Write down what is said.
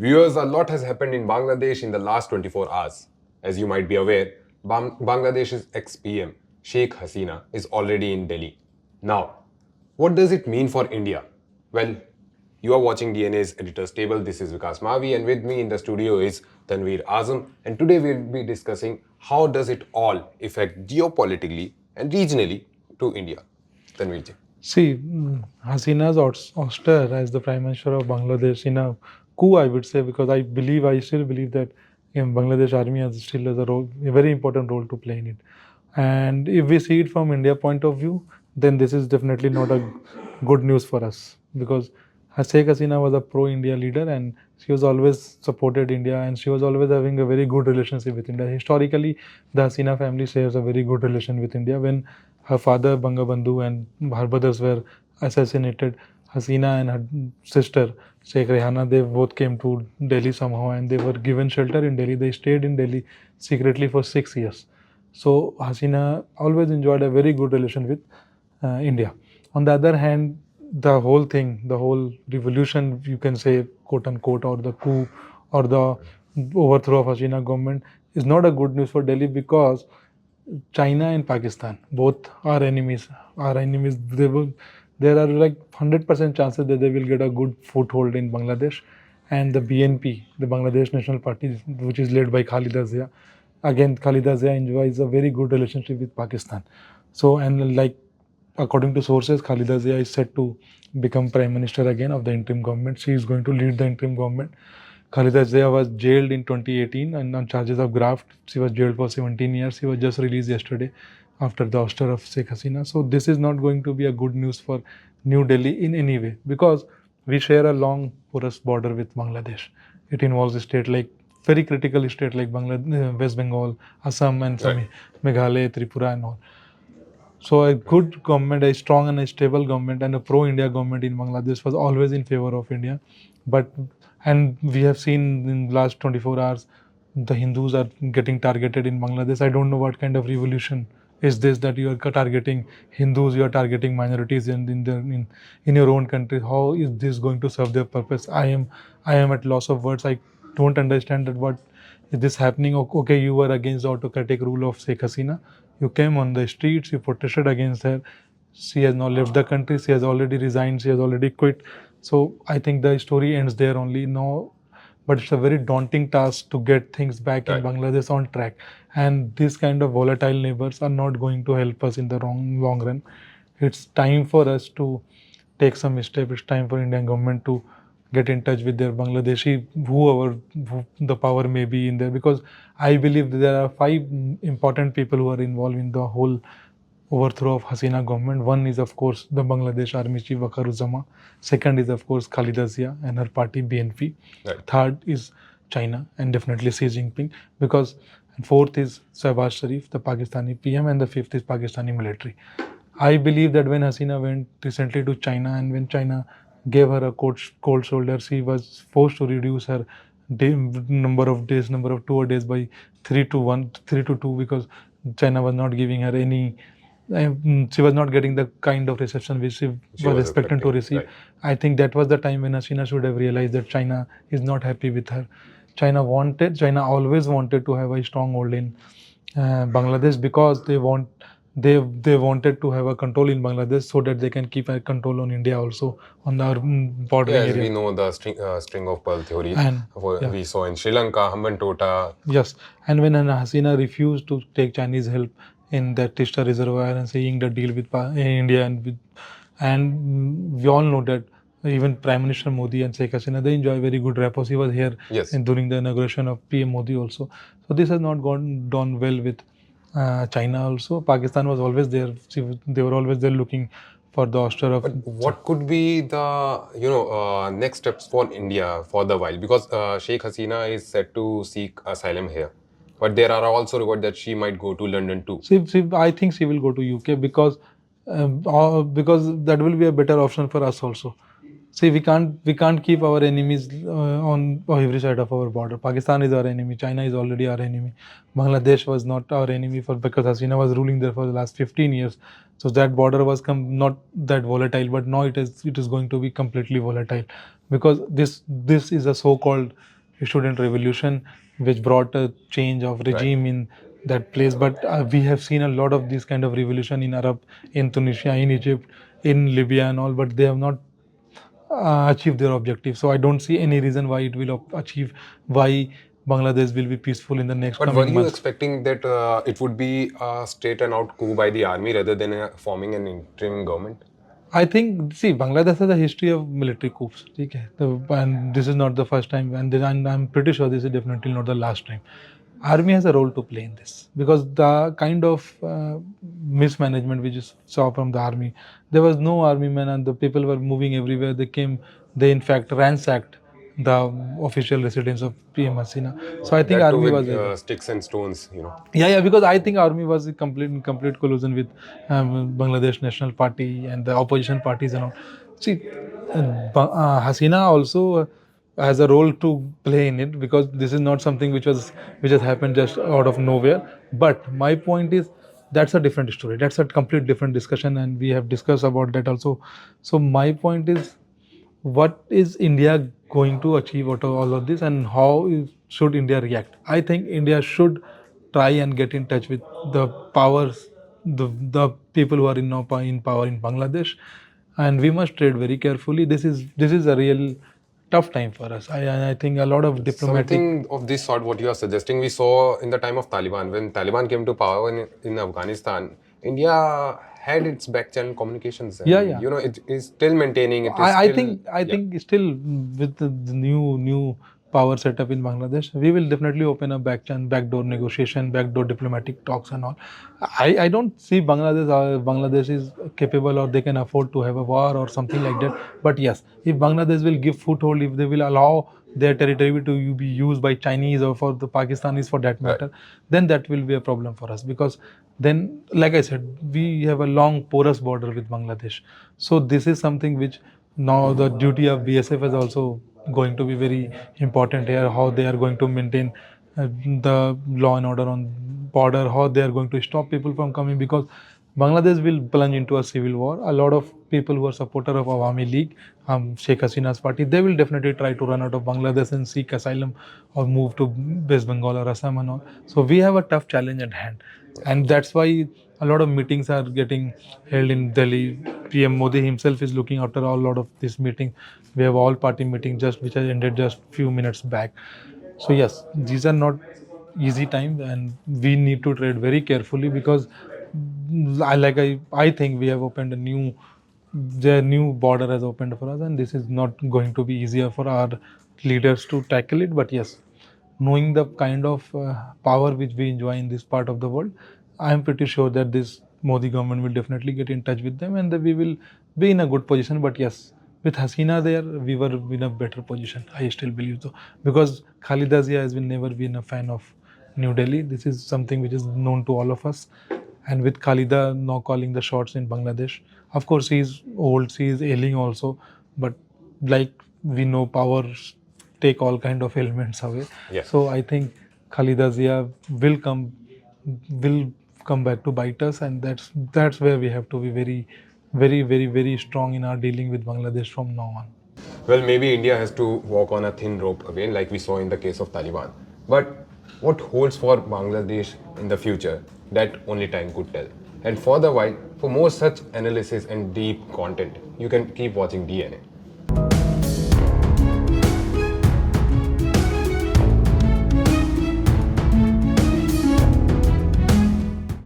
Viewers, a lot has happened in Bangladesh in the last 24 hours. As you might be aware, Bangladesh's ex-PM, Sheikh Hasina, is already in Delhi. Now, what does it mean for India? Well, you are watching DNA's Editor's Table. This is Vikas Mavi, and with me in the studio is Tanveer Azam. And today we'll be discussing how does it all affect geopolitically and regionally to India. Tanveer ji. See, Hasina's ouster as the Prime Minister of Bangladesh in a coup, I would say, because I still believe that Bangladesh Army has still has a very important role to play in it. And if we see it from India point of view, then this is definitely not a good news for us because Sheikh Hasina was a pro-India leader and she was always supported India and she was always having a very good relationship with India. Historically, the Hasina family shares a very good relation with India. When her father Bangabandhu and her brothers were assassinated, Hasina and her sister Sheikh Rehana, they both came to Delhi somehow and they were given shelter in Delhi. They stayed in Delhi secretly for 6 years. So Hasina always enjoyed a very good relation with India. On the other hand, the whole thing, the whole revolution, you can say, quote unquote, or the coup or the overthrow of Hasina government is not a good news for Delhi because China and Pakistan both are enemies. Are enemies. There are like 100% chances that they will get a good foothold in Bangladesh, and the BNP, the Bangladesh National Party, which is led by Khalida Zia, again Khalida Zia enjoys a very good relationship with Pakistan. So and like according to sources, Khalida Zia is set to become Prime Minister again of the interim government. She is going to lead the interim government. Khalida Zia was jailed in 2018 and on charges of graft. She was jailed for 17 years. She was just released yesterday after the ouster of Sheikh Hasina. So this is not going to be a good news for New Delhi in any way because we share a long porous border with Bangladesh. It involves a state like very critical state like Bangladesh, West Bengal, Assam, and some Meghalaya, Tripura, and all. So a good government, a strong and a stable government, and a pro-India government in Bangladesh was always in favor of India. But and we have seen in the last 24 hours, the Hindus are getting targeted in Bangladesh. I don't know what kind of revolution is this that you are targeting Hindus, you are targeting minorities in your own country. How is this going to serve their purpose? I am at loss of words. I don't understand that what is this happening. Okay, you were against the autocratic rule of Sheikh Hasina. You came on the streets, you protested against her. She has now left the country, she has already resigned, she has already quit. So I think the story ends there only now. But it's a very daunting task to get things back in Bangladesh on track. And these kind of volatile neighbors are not going to help us in the long run. It's time for us to take some steps. It's time for Indian government to get in touch with their Bangladeshi, who the power may be in there. Because I believe that there are five important people who are involved in the whole overthrow of Hasina government. One is of course the Bangladesh Army Chief Waqaruzzama. Second is of course Khalida Zia and her party BNP. Third is China and definitely Xi Jinping. Because and fourth is Shehbaz Sharif, the Pakistani PM, and the fifth is Pakistani military. I believe that when Hasina went recently to China and when China gave her a cold shoulder, she was forced to reduce her number of 2 days by 3 to 2 because China was not giving her any. She was not getting the kind of reception which she was expecting to receive. Right. I think that was the time when Hasina should have realized that China is not happy with her. China always wanted to have a stronghold in Bangladesh because they wanted to have a control in Bangladesh so that they can keep a control on India also on the bordering area. As we know the string of pearl theory we saw in Sri Lanka, Hambantota. Yes, and when Hasina refused to take Chinese help in that Tista reservoir and saying the deal with India and we all know that even Prime Minister Modi and Sheikh Hasina, they enjoy very good rapport. He was here during the inauguration of PM Modi also. So this has not done well with China also. Pakistan was always there. They were always there looking for the ouster of. But what could be the next steps for India for the while? Because Sheikh Hasina is set to seek asylum here. But there are also reports that she might go to London too. I think she will go to UK because that will be a better option for us also. See, we can't keep our enemies on every side of our border. Pakistan is our enemy. China is already our enemy. Bangladesh was not our enemy because Hasina was ruling there for the last 15 years. So that border was not that volatile, but now it is going to be completely volatile because this is a so-called student revolution which brought a change of regime in that place. But we have seen a lot of this kind of revolution in Arab, in Tunisia, in Egypt, in Libya and all, but they have not achieve their objective. So I don't see any reason why it will achieve, why Bangladesh will be peaceful in the next But were coming you months. expecting that it would be a straight and out coup by the army rather than forming an interim government? I think, see, Bangladesh has a history of military coups, okay? And this is not the first time, and I'm pretty sure this is definitely not the last time. Army has a role to play in this because the kind of mismanagement we just saw from the army, there was no army men and the people were moving everywhere. They came, they in fact ransacked the official residence of PM Hasina. So I think That too army was with able. sticks and stones, you know. Yeah, because I think army was in complete collusion with Bangladesh National Party and the opposition parties and all. See, Hasina also has a role to play in it because this is not something which has happened just out of nowhere. But my point is that's a different story. That's a complete different discussion, and we have discussed about that also. So my point is, what is India going to achieve out of all of this, and how should India react? I think India should try and get in touch with the powers, the people who are in power in Bangladesh, and we must trade very carefully. This is a real tough time for us. I think a lot of diplomatic. Something of this sort, what you are suggesting, we saw in the time of Taliban. When Taliban came to power in Afghanistan, India had its back channel communications. And, Yeah. You know, it is still maintaining. It is I still, think I yeah. think still with the new power setup in Bangladesh, we will definitely open a backdoor negotiation, backdoor diplomatic talks and all. I don't see Bangladesh is capable or they can afford to have a war or something like that. But yes, if Bangladesh will give foothold, if they will allow their territory to be used by Chinese or for the Pakistanis for that matter, then that will be a problem for us because then, like I said, we have a long porous border with Bangladesh. So this is something which now the duty of BSF is also going to be very important here. How they are going to maintain the law and order on border, how they are going to stop people from coming because Bangladesh will plunge into a civil war. A lot of people who are supporter of Awami League, Sheikh Hasina's party, they will definitely try to run out of Bangladesh and seek asylum or move to West Bengal or Assam and all. So we have a tough challenge at hand, and that's why a lot of meetings are getting held in Delhi. PM Modi himself is looking after a lot of this meeting. We have all party meeting which has ended just few minutes back. So yes, these are not easy times, and we need to trade very carefully because I think we have opened the new border has opened for us, and this is not going to be easier for our leaders to tackle it. But yes, knowing the kind of power which we enjoy in this part of the world, I am pretty sure that this Modi government will definitely get in touch with them and that we will be in a good position. But yes, with Hasina there, we were in a better position. I still believe so because Khalida Zia has never been a fan of New Delhi. This is something which is known to all of us. And with Khalida now calling the shots in Bangladesh, of course he's old, she is ailing also, but like we know, powers take all kind of ailments away. Yeah. So I think Khalida Zia will come back to bite us, and that's where we have to be very strong in our dealing with Bangladesh from now on. Well, maybe India has to walk on a thin rope again, like we saw in the case of Taliban. But what holds for Bangladesh in the future, that only time could tell. And for the while, for more such analysis and deep content, you can keep watching DNA.